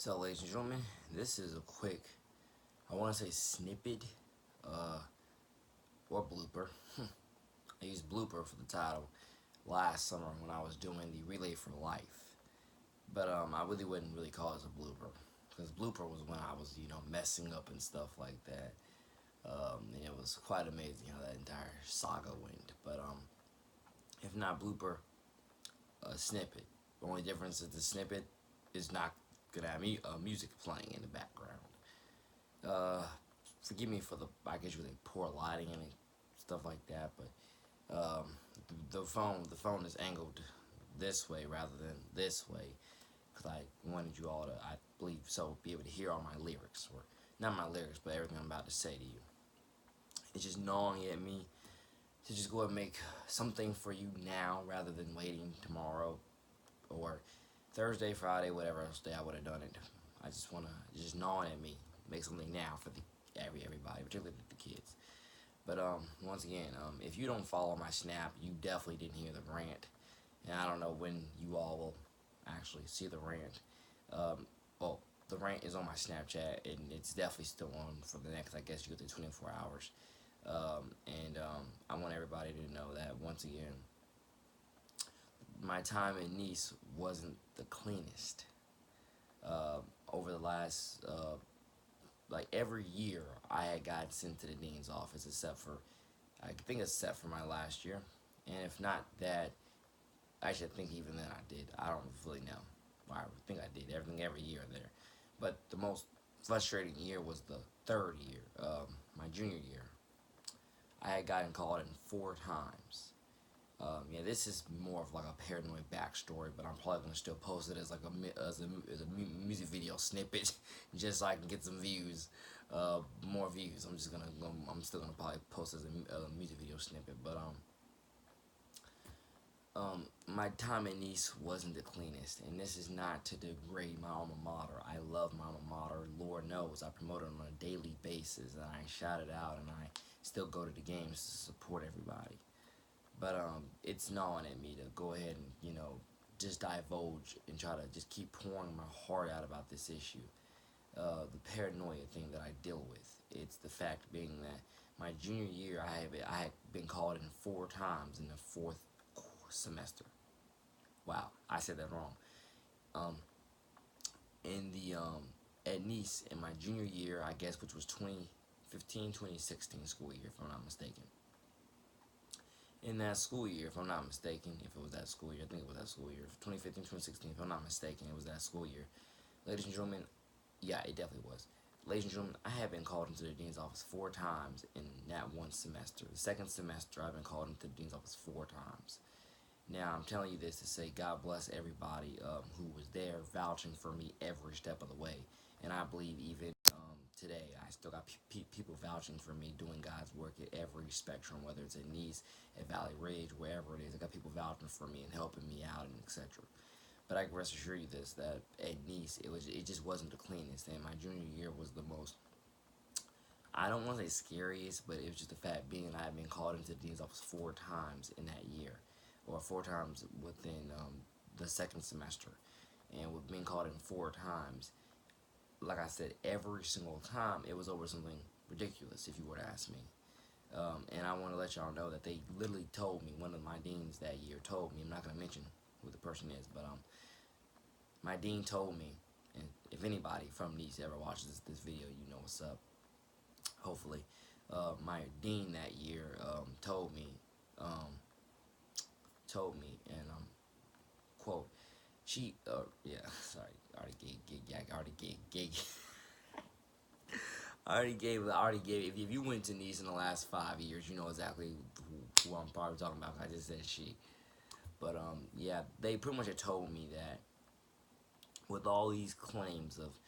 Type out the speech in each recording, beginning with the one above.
So, ladies and gentlemen, this is a quick, I want to say snippet, uh, or blooper. I used blooper for the title last summer when I was doing the Relay for Life. But I really wouldn't really call it a blooper, because blooper was when I was, messing up and stuff like that. And it was quite amazing how that entire saga went. But if not blooper, a snippet. The only difference is the snippet is not gonna have music playing in the background. Uh, Forgive me for the, I guess, really poor lighting and stuff like that, but the phone is angled this way rather than this way because I wanted you all to, I believe so, be able to hear all my lyrics, or not my lyrics, but everything I'm about to say to you. It's just gnawing at me to just go and make something for you now rather than waiting tomorrow or Thursday, Friday, whatever else day I would have done it. I just want to, just gnawing at me, make something now for the everybody, particularly the kids. But once again, if you don't follow my Snap, you definitely didn't hear the rant, and I don't know when you all will actually see the rant. Well, the rant is on my Snapchat, and it's definitely still on for the next, I guess, you get to 24 hours. I want everybody to know that once again, my time in NEASE wasn't the cleanest. Over the last like every year I had gotten sent to the dean's office except for, I think except for my last year, and if not that, actually I think even then I did. I don't really know. I think I did everything every year there, but the most frustrating year was the third year, my junior year. I had gotten called in 4 times. Yeah, this is more of like a paranoid backstory, but I'm probably gonna still post it as like a music video snippet, just so I can get some views, more views. I'm still gonna probably post as a music video snippet, but my time at NEASE wasn't the cleanest, and this is not to degrade my alma mater. I love my alma mater. Lord knows I promote it on a daily basis, and I shout it out, and I still go to the games to support everybody. But it's gnawing at me to go ahead and just divulge and try to just keep pouring my heart out about this issue. The paranoia thing that I deal with. It's the fact being that my junior year I had been called in 4 times in the fourth semester. Wow, I said that wrong. Um, in the At NEASE in my junior year, I guess, which was 2015-2016 school year, if I'm not mistaken. In that school year, if I'm not mistaken, if it was that school year, I think it was that school year, 2015-2016, if I'm not mistaken, it was that school year. Ladies and gentlemen, yeah, it definitely was. Ladies and gentlemen, I have been called into the dean's office 4 times in that one semester. The second semester, I've been called into the dean's office 4 times. Now, I'm telling you this to say God bless everybody who was there vouching for me every step of the way. And I believe even today, I still got people vouching for me doing God's work at every spectrum, whether it's at NEASE, at Valley Ridge, wherever it is. I got people vouching for me and helping me out and etc. But I can rest assure you this, that at NEASE, it just wasn't the cleanest. And my junior year was the most, I don't want to say scariest, but it was just the fact being I had been called into the dean's office 4 times in that year, or 4 times within the second semester. And with being called in 4 times, like I said, every single time it was over something ridiculous, if you were to ask me. And I want to let y'all know that they literally told me, one of my deans that year told me, I'm not going to mention who the person is, but my dean told me, and if anybody from NEASE ever watches this video, you know what's up, hopefully. My dean that year told me, and quote, yeah, sorry, I already gave. If you went to NEASE in the last 5 years, you know exactly who I'm probably talking about. I just said she. But yeah, they pretty much had told me that with all these claims of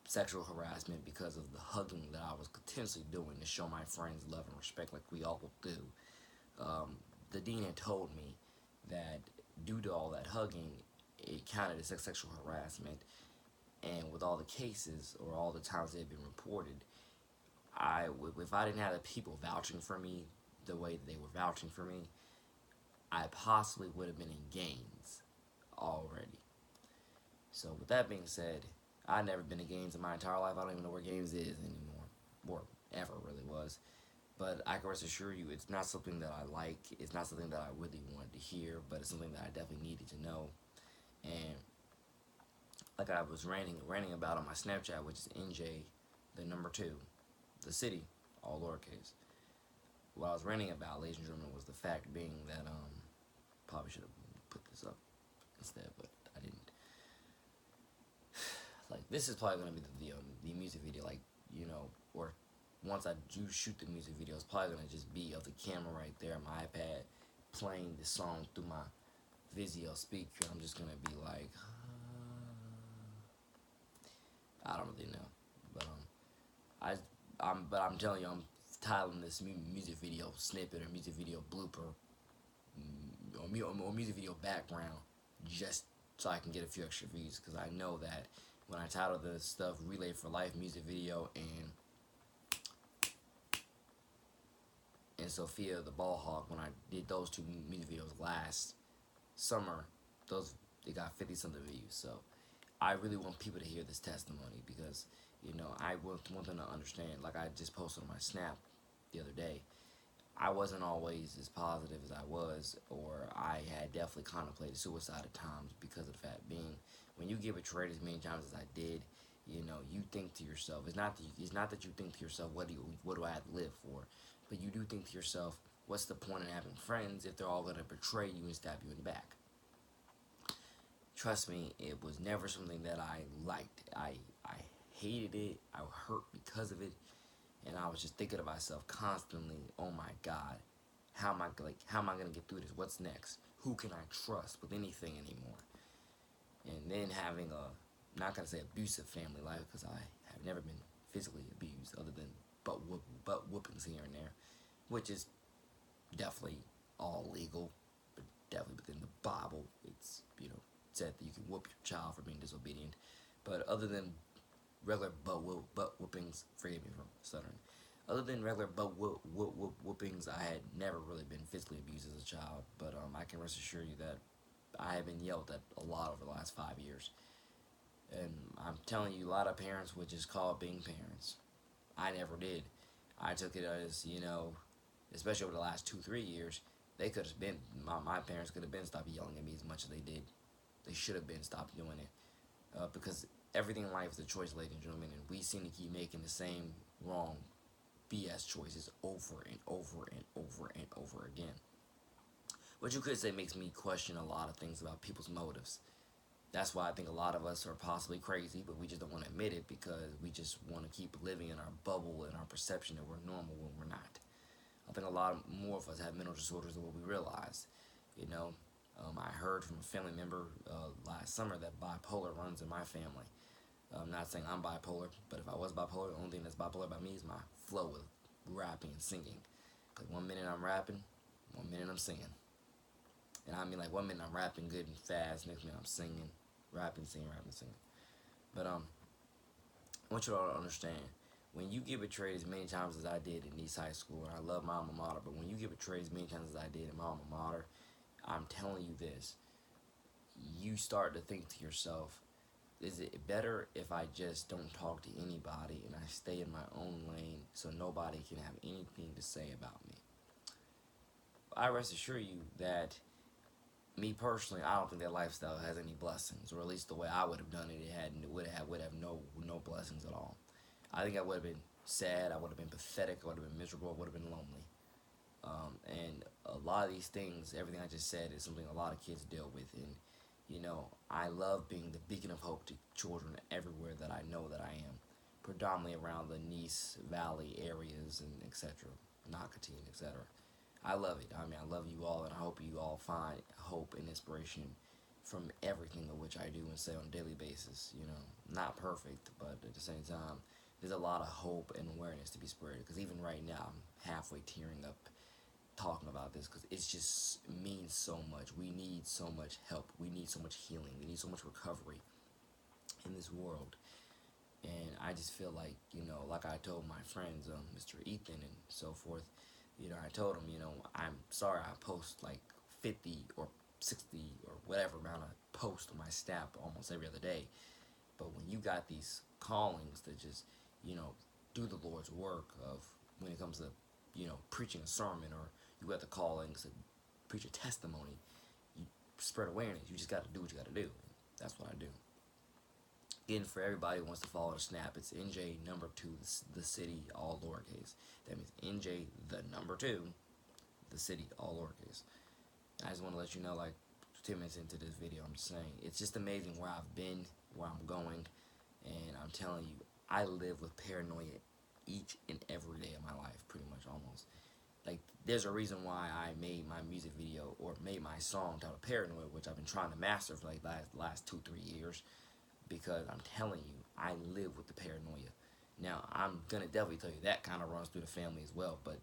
sexual harassment because of the hugging that I was potentially doing to show my friends love and respect like we all do, the dean had told me that due to all that hugging, it counted as sexual harassment, and with all the cases or all the times they had been reported, if I didn't have the people vouching for me the way that they were vouching for me, I possibly would have been in gangs already. So with that being said, I've never been to games in my entire life. I don't even know where games is anymore, or ever really was. But I can rest assure you, it's not something that I like. It's not something that I really wanted to hear, but it's something that I definitely needed to know. And like I was ranting about on my Snapchat, which is NJ, the number two, the city, all lowercase. What I was ranting about, ladies and gentlemen, was the fact being that probably should have put this up instead, but I didn't. Like this is probably gonna be the music video, like or once I do shoot the music video, it's probably gonna just be of the camera right there, my iPad, playing the song through my Vizio speaker. I'm just gonna be like, I don't really know, but I'm telling you, I'm titling this music video snippet or music video blooper or music video background just so I can get a few extra views, because I know that when I title the stuff Relay for Life music video and Sophia the Ball Hawk, when I did those two music videos last summer, those they got 50 something views. So I really want people to hear this testimony, because I want them to understand. Like I just posted on my Snap the other day, I wasn't always as positive as I was, or I had definitely contemplated suicide at times, because of the fact being, when you get betrayed as many times as I did, you think to yourself, it's not that you think to yourself, what do I have to live for, but you do think to yourself, what's the point in having friends if they're all going to betray you and stab you in the back? Trust me, it was never something that I liked. I hated it. I hurt because of it. And I was just thinking to myself constantly, oh my God, how am I gonna get through this? What's next? Who can I trust with anything anymore? And then having a, not gonna say abusive family life, because I have never been physically abused other than butt whoopings here and there, which is definitely all legal, but definitely within the Bible. It's said that you can whoop your child for being disobedient, but other than regular butt whoopings, forgive me for stuttering. Other than regular butt whoopings, I had never really been physically abused as a child, but I can rest assure you that I have been yelled at a lot over the last 5 years. And I'm telling you, a lot of parents would just call it being parents. I never did. I took it as, especially over the last 2-3 years, they could have been, my parents could have been stopped yelling at me as much as they did. They should have been stopped doing it. Because everything in life is a choice, ladies and gentlemen, and we seem to keep making the same wrong BS choices over and over and over and over again. What you could say makes me question a lot of things about people's motives. That's why I think a lot of us are possibly crazy, but we just don't want to admit it, because we just want to keep living in our bubble and our perception that we're normal when we're not. I think a lot more of us have mental disorders than what we realize. I heard from a family member last summer that bipolar runs in my family. I'm not saying I'm bipolar, but if I was bipolar, the only thing that's bipolar about me is my flow with rapping and singing. Because 1 minute I'm rapping, 1 minute I'm singing. And I mean, like, 1 minute I'm rapping good and fast, next minute I'm singing, rapping, singing, rapping, singing. But I want you all to understand, when you get betrayed as many times as I did in NEASE High School, and I love my alma mater, but when you get betrayed as many times as I did in my alma mater, I'm telling you this, you start to think to yourself, is it better if I just don't talk to anybody and I stay in my own lane so nobody can have anything to say about me? I rest assure you that me personally, I don't think that lifestyle has any blessings, or at least the way I would have done it, it would have no blessings at all. I think I would have been sad, I would have been pathetic, I would have been miserable, I would have been lonely. And a lot of these things, everything I just said, is something a lot of kids deal with. And I love being the beacon of hope to children everywhere that I know that I am, predominantly around the NEASE Valley areas and etc., Nocatine, etc. I love it. I mean, I love you all, and I hope you all find hope and inspiration from everything of which I do and say on a daily basis. Not perfect, but at the same time, there's a lot of hope and awareness to be spread. Because even right now, I'm halfway tearing up talking about this, because it just means so much. We need so much help. We need so much healing. We need so much recovery in this world. And I just feel like, like I told my friends, Mr. Ethan and so forth, I told him, I'm sorry I post like 50 or 60 or whatever amount of posts on my Snap almost every other day. But when you got these callings to just, do the Lord's work of when it comes to, preaching a sermon, or you got the callings to preach a testimony, you spread awareness. You just got to do what you got to do. That's what I do. Again, for everybody who wants to follow the snap, it's NJ2TheCity, all lowercase. That means NJ2, the city, all lowercase. I just want to let you know, like 10 minutes into this video, I'm just saying, it's just amazing where I've been, where I'm going, and I'm telling you, I live with paranoia each and every day of my life, pretty much, almost. Like, there's a reason why I made my music video, or made my song titled Paranoid, which I've been trying to master for like last 2-3 years, because I'm telling you, I live with the paranoia. Now, I'm going to definitely tell you that kind of runs through the family as well, but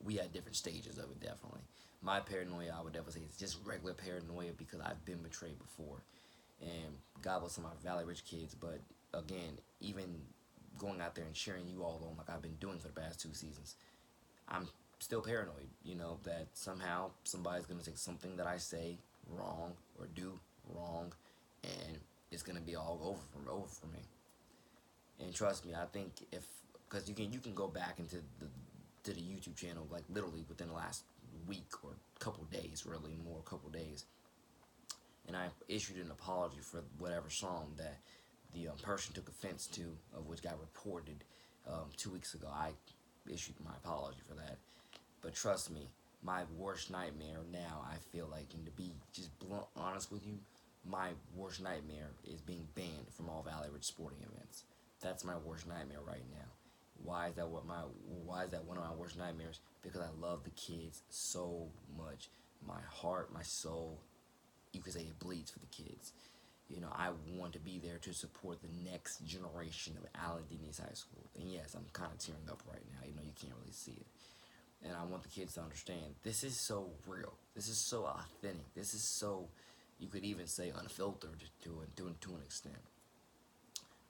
we had different stages of it, definitely. My paranoia, I would definitely say, is just regular paranoia because I've been betrayed before. And God bless some of my Valley Rich kids, but again, even going out there and cheering you all on like I've been doing for the past 2 seasons, I'm still paranoid, that somehow somebody's going to take something that I say wrong or do wrong, and it's going to be all over for me. And trust me, I think because you can go back into the YouTube channel, like literally within the last week or couple days, really more couple days, and I issued an apology for whatever song that the person took offense to, of which got reported 2 weeks ago. I issued my apology for that. But trust me, my worst nightmare now, I feel like, and to be just blunt honest with you, my worst nightmare is being banned from all Valley Ridge sporting events. That's my worst nightmare right now. Why is that one of my worst nightmares? Because I love the kids so much. My heart, my soul, you could say it bleeds for the kids. I want to be there to support the next generation of Allen D. NEASE High School. And yes, I'm kind of tearing up right now. You can't really see it. And I want the kids to understand, this is so real. This is so authentic. This is so, you could even say, unfiltered to an extent.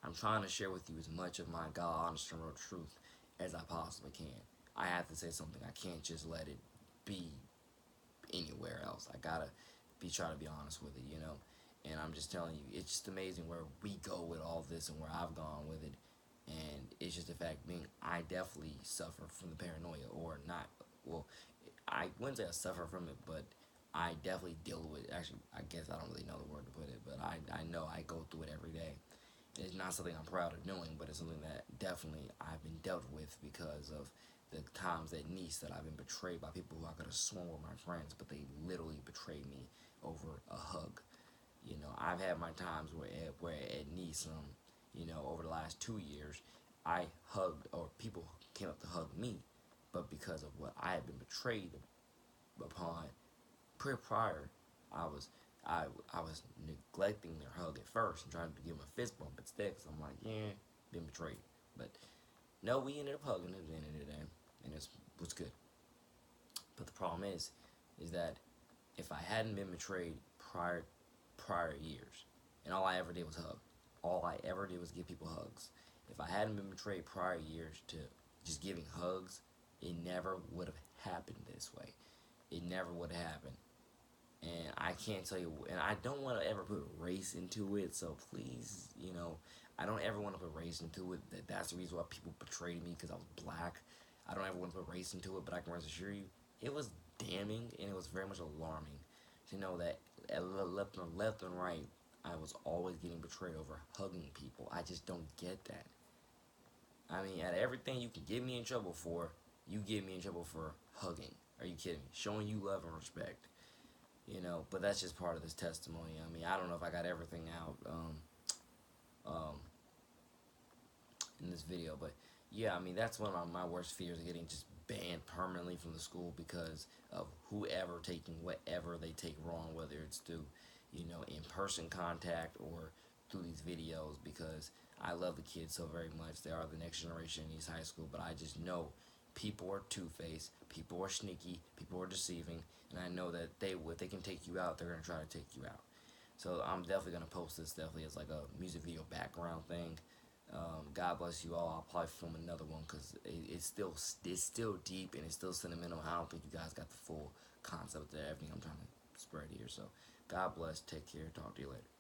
I'm trying to share with you as much of my God, honest and real truth as I possibly can. I have to say something. I can't just let it be anywhere else. I gotta try to be honest with it, And I'm just telling you, it's just amazing where we go with all this and where I've gone with it. And it's just the fact being, I definitely suffer from the paranoia, or not. Well, I wouldn't say I suffer from it, but I definitely deal with it. Actually, I guess I don't really know the word to put it, but I know I go through it every day. It's not something I'm proud of doing, but it's something that definitely I've been dealt with because of the times at NEASE that I've been betrayed by people who I could have sworn were my friends, but they literally betrayed me over a hug. I've had my times where at NEASE, over the last 2 years, I hugged, or people came up to hug me, but because of what I had been betrayed upon prior, I was neglecting their hug at first and trying to give them a fist bump instead, because I'm like, yeah, been betrayed. But no, we ended up hugging at the end of the day, and it was good. But the problem is that if I hadn't been betrayed prior years, and all I ever did was hug, all I ever did was give people hugs. If I hadn't been betrayed prior years to just giving hugs, it never would have happened this way. It never would have happened. And I can't tell you, and I don't want to ever put race into it, so please, I don't ever want to put race into it. That's the reason why people betrayed me, because I was black. I don't ever want to put race into it, but I can rest assure you, it was damning, and it was very much alarming to know that left and right, I was always getting betrayed over hugging people. I just don't get that. I mean, out of everything you can get me in trouble for, you get me in trouble for hugging. Are you kidding me? Showing you love and respect. But that's just part of this testimony. I mean, I don't know if I got everything out in this video, but yeah, I mean, that's one of my worst fears, of getting just banned permanently from the school because of whoever taking whatever they take wrong, whether it's through, in-person contact or through these videos, because I love the kids so very much. They are the next generation in NEASE High School, but I just know people are two-faced, people are sneaky, people are deceiving, and I know that if they can take you out, they're going to try to take you out. So I'm definitely going to post this definitely as like a music video background thing. God bless you all. I'll probably film another one because it's still deep and it's still sentimental. I don't think you guys got the full concept of everything I'm trying to spread here. So God bless. Take care. Talk to you later.